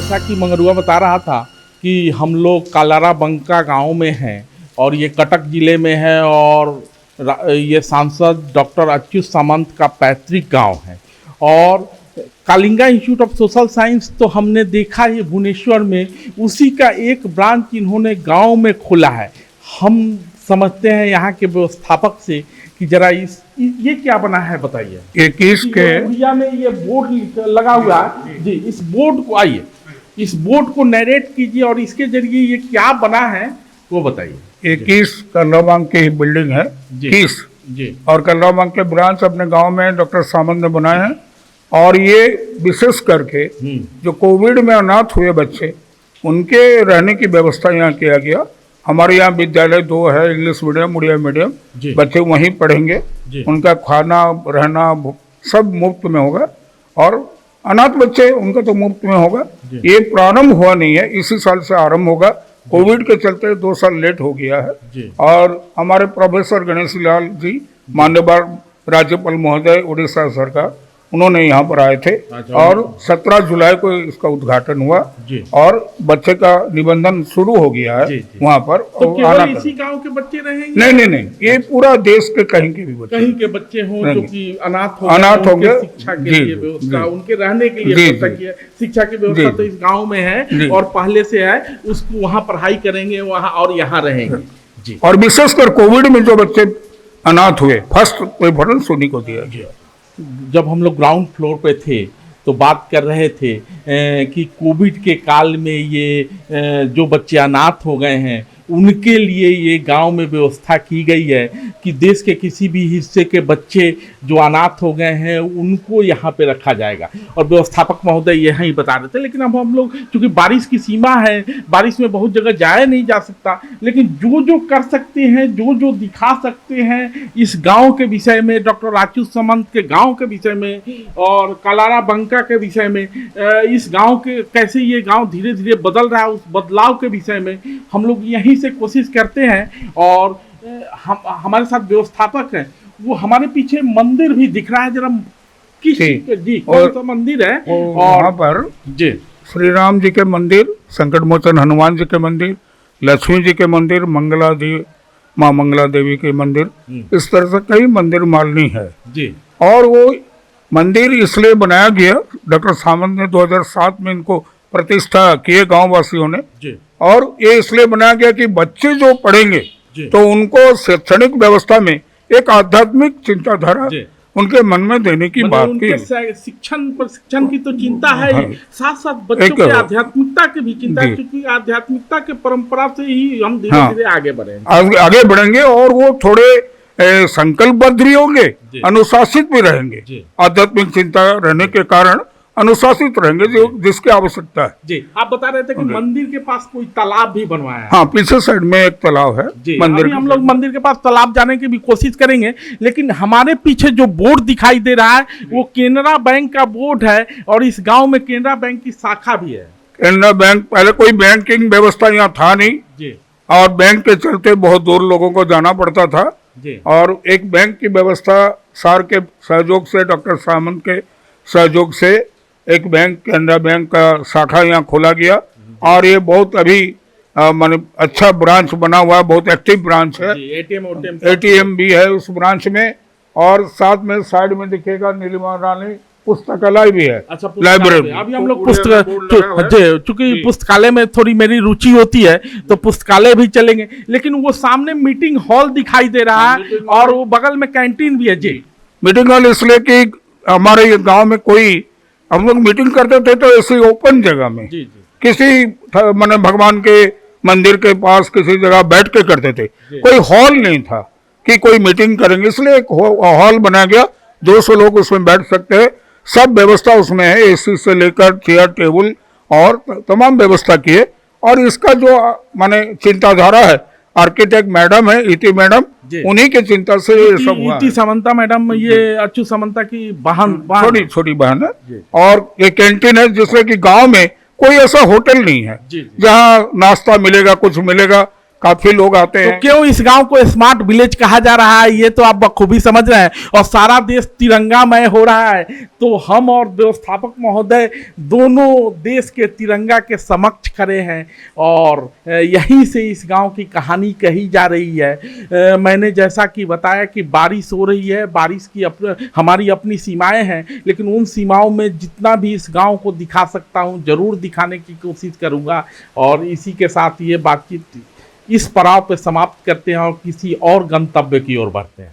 जैसा कि मंगरुआ बता रहा था कि हम लोग कालाराबंका गांव में हैं और ये कटक जिले में है और ये सांसद डॉक्टर अच्युत सामंत का पैतृक गांव है। और Kalinga institute of social science तो हमने देखा है भुवनेश्वर में, उसी का एक ब्रांच इन्होंने गांव में खोला है। हम समझते हैं यहाँ के व्यवस्थापक से कि जरा ये क्या बना है बताइए। 21 के उड़िया में ये बोर्ड लगा हुआ है जी, इस बोर्ड को आइए, इस बोर्ड को नरेट कीजिए और इसके जरिए ये क्या बना है वो बताइए। 21 कलराबांग की बिल्डिंग है जी, और कलराबांग के ब्रांच अपने गांव में डॉक्टर सामंत ने बनाए हैं। और ये विशेष करके जो कोविड में अनाथ हुए बच्चे, उनके रहने की व्यवस्था यहाँ किया गया। हमारे यहाँ विद्यालय 2 है, इंग्लिश मीडियम, उड़िया मीडियम, बच्चे वहीं पढ़ेंगे। उनका खाना रहना सब मुफ्त में होगा और अनाथ बच्चे उनका तो मुफ्त में होगा। ये प्रारंभ हुआ नहीं है, इसी साल से आरंभ होगा। कोविड के चलते 2 साल लेट हो गया है। और हमारे प्रोफेसर गणेश लाल जी, माननीय राज्यपाल महोदय उड़ीसा सरकार, उन्होंने यहाँ पर आए थे और 17 जुलाई को इसका उद्घाटन हुआ और बच्चे का निबंधन शुरू हो गया है वहाँ पर। तो केवल इसी गांव के बच्चे रहेंगे? नहीं, ये पूरा देश के कहीं के भी बच्चे, कहीं के बच्चे हों जो कि अनाथ होंगे, शिक्षा के लिए व्यवस्था, उनके रहने के लिए व्यवस्था की है। शिक्षा की व्यवस्था तो इस गाँव में है और पहले से है, उसको वहाँ पढ़ाई करेंगे वहाँ और यहाँ रहेंगे जी। और विशेषकर कोविड में जो बच्चे अनाथ हुए, फर्स्ट प्रेफरेंस उन्हीं को दिया गया। जब हम लोग ग्राउंड फ्लोर पे थे तो बात कर रहे थे कि कोविड के काल में ये जो बच्चे अनाथ हो गए हैं उनके लिए ये गांव में व्यवस्था की गई है कि देश के किसी भी हिस्से के बच्चे जो अनाथ हो गए हैं उनको यहाँ पे रखा जाएगा। और व्यवस्थापक महोदय यही बता रहे थे। लेकिन अब हम लोग, चूँकि बारिश की सीमा है, बारिश में बहुत जगह जाया नहीं जा सकता, लेकिन जो कर सकते हैं, जो दिखा सकते हैं इस गाँव के विषय में, डॉक्टर अच्युत सामंत के गाँव के विषय में और कालाराबंका के विषय में, इस गाँव के कैसे ये गाँव धीरे धीरे बदल रहा है, उस बदलाव के विषय में हम लोग यहीं से कोशिश करते हैं। और हमारे साथ व्यवस्थापक हैं, वो हमारे पीछे मंदिर भी दिख रहा है, जरा किस जी कौन सा मंदिर है? और वहाँ पर जी श्री राम जी के मंदिर, संकट मोचन हनुमान जी के मंदिर, लक्ष्मी जी के मंदिर, माँ मंगला देवी के मंदिर, इस तरह से कई मंदिर मालिनी है जी। और वो मंदिर इसलिए बनाया गया, डॉक्टर सामंत ने 2007 में इनको प्रतिष्ठा किए गाँव वासियों ने जी। और ये इसलिए बनाया गया कि बच्चे जो पढ़ेंगे तो उनको शैक्षणिक व्यवस्था में एक आध्यात्मिक चिंताधारा उनके मन में देने की बात की। शिक्षण की तो चिंता है ही, साथ साथ बच्चों की आध्यात्मिकता की भी चिंता है, क्योंकि आध्यात्मिकता के परंपरा से ही हम धीरे धीरे आगे बढ़ेंगे और वो थोड़े संकल्पबद्ध भी होंगे, अनुशासित भी रहेंगे। आध्यात्मिक चिंता रहने के कारण अनुशासित रहेंगे, जो जिसकी आवश्यकता है जी। आप बता रहे थे कि मंदिर के पास कोई तालाब भी बनवाया है। हाँ, पीछे साइड में एक तालाब है मंदिर। अभी हम लोग मंदिर के पास तालाब जाने की भी कोशिश करेंगे, लेकिन हमारे पीछे जो बोर्ड दिखाई दे रहा है वो केनरा बैंक का बोर्ड है और इस गांव में केनरा बैंक की शाखा भी है। केनरा बैंक, पहले कोई बैंकिंग व्यवस्था यहाँ था नहीं जी, और बैंक के चलते बहुत दूर लोगों को जाना पड़ता था जी। और एक बैंक की व्यवस्था सार के सहयोग से, डॉक्टर सामंत के सहयोग से एक बैंक, केनरा बैंक का शाखा यहाँ खोला गया और ये बहुत अभी माने अच्छा ब्रांच बना हुआ है, बहुत एक्टिव ब्रांच है। एटीएम भी है उस ब्रांच में और साथ में साइड में दिखेगा नीलिमा रानी पुस्तकालय भी है। अच्छा, लाइब्रेरी। अभी हम लोग पुस्तक, चूंकि पुस्तकालय में थोड़ी मेरी रुचि होती है तो पुस्तकालय भी चलेंगे, लेकिन वो सामने मीटिंग हॉल दिखाई दे रहा है और वो बगल में कैंटीन भी है जी। मीटिंग हॉल इसलिए कि हमारे गाँव में कोई, हम लोग मीटिंग करते थे तो ऐसी ओपन जगह में किसी माने भगवान के मंदिर के पास किसी जगह बैठ के करते थे, कोई हॉल नहीं था कि कोई मीटिंग करेंगे, इसलिए एक हॉल बनाया गया। 200 लोग उसमें बैठ सकते हैं, सब व्यवस्था उसमें है, एसी से लेकर चेयर टेबल और तमाम व्यवस्था की है। और इसका जो माने चिंताधारा है, आर्किटेक्ट मैडम है इति मैडम, उन्हीं के चिंता से ये सब हुआ। इति सामंता मैडम, ये अच्युत सामंता की बहन, छोटी बहन है। और ये कैंटीन है, जिससे कि गांव में कोई ऐसा होटल नहीं है जहां नाश्ता मिलेगा, कुछ मिलेगा। काफी लोग आते तो हैं। क्यों इस गांव को स्मार्ट विलेज कहा जा रहा है, ये तो आप बखूबी समझ रहे हैं, और सारा देश तिरंगामय हो रहा है। तो हम और व्यवस्थापक महोदय दोनों देश के तिरंगा के समक्ष खड़े हैं और यहीं से इस गांव की कहानी कही जा रही है। मैंने जैसा कि बताया कि बारिश हो रही है, बारिश की हमारी अपनी सीमाएं हैं, लेकिन उन सीमाओं में जितना भी इस गांव को दिखा सकता हूं जरूर दिखाने की कोशिश करूंगा। और इसी के साथ ये बातचीत इस पड़ाव पे समाप्त करते हैं और किसी और गंतव्य की ओर बढ़ते हैं।